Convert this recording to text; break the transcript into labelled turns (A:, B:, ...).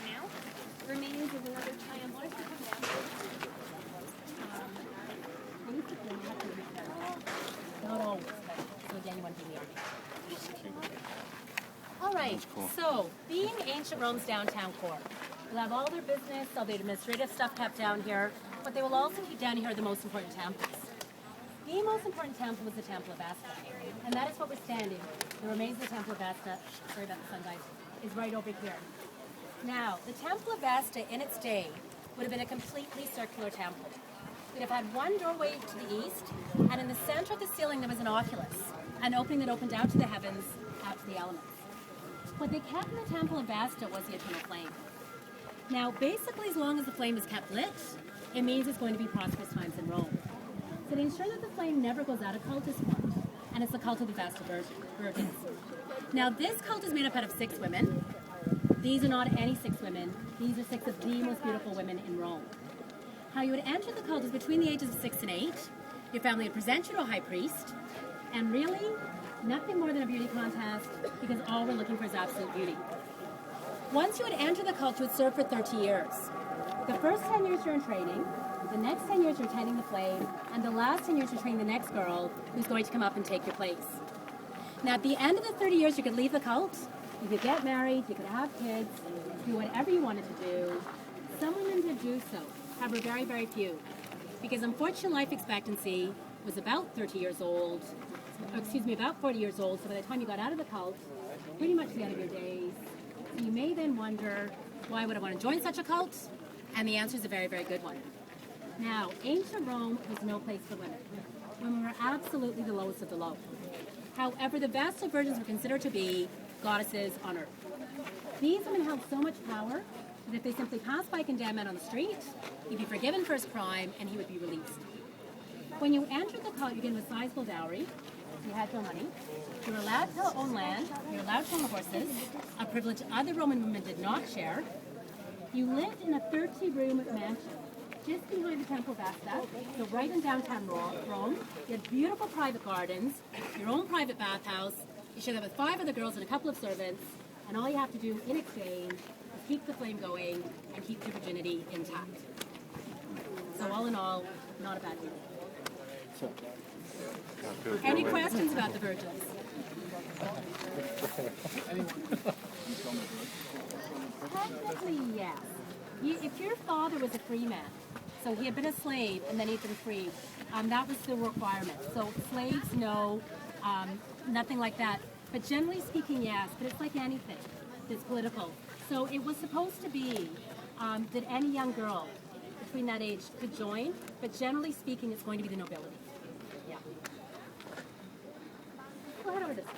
A: Now, remains of another triangle. Not always, but so again, you want to be near. All right, so being ancient Rome's downtown core, they'll have all their business, all the administrative stuff kept down here, but they will also keep down here the most important temples. The most important temple was the Temple of Vesta, and that is what we're standing. The remains of the Temple of Vesta, sorry about the sun, guys, is right over here. Now, the Temple of Vesta in its day would have been a completely circular temple. We'd have had one doorway to the east, and in the center of the ceiling there was an oculus, an opening that opened out to the heavens, out to the elements. What they kept in the Temple of Vesta was the eternal flame. Now, basically, as long as the flame is kept lit, it means it's going to be prosperous times in Rome. So to ensure that the flame never goes out, a cult is formed, and it's the cult of the Vespa Virgins. Now, this cult is made up out of 6 women. These are not any 6 women. These are 6 of the most beautiful women in Rome. How you would enter the cult is between the ages of 6 and 8. Your family would present you to a high priest, and really, nothing more than a beauty contest, because all we're looking for is absolute beauty. Once you would enter the cult, you would serve for 30 years. The first 10 years you're in training, the next 10 years you're tending the flame, and the last 10 years you're training the next girl who's going to come up and take your place. Now, at the end of the 30 years, you could leave the cult, you could get married, you could have kids, do whatever you wanted to do. Some women did do so, however, very, very few. Because unfortunately, life expectancy was about 30 years old, about 40 years old, so by the time you got out of the cult, pretty much the end of your days. So you may then wonder, why would I want to join such a cult? And the answer is a very, very good one. Now, ancient Rome was no place for women. Women were absolutely the lowest of the low. However, the Vestal Virgins were considered to be goddesses on earth. These women held so much power that if they simply passed by a condemned man on the street, he'd be forgiven for his crime and he would be released. When you entered the cult, you get a sizable dowry. You had no money. You were allowed to own land. You were allowed to own horses, a privilege other Roman women did not share. You lived in a 30-room mansion just behind the Temple of Vesta, so right in downtown Rome. You had beautiful private gardens, your own private bathhouse. You share that with 5 other girls and a couple of servants, and all you have to do in exchange is keep the flame going and keep your virginity intact. So all in all, not a bad deal. Any questions about the virgins? Technically, yes. If your father was a free man, so he had been a slave and then he'd been freed, that was the requirement. So slaves, no, nothing like that. But generally speaking, yes. But it's like anything that's political. So it was supposed to be that any young girl between that age could join, but generally speaking, it's going to be the nobility. Yeah. Go ahead over this way.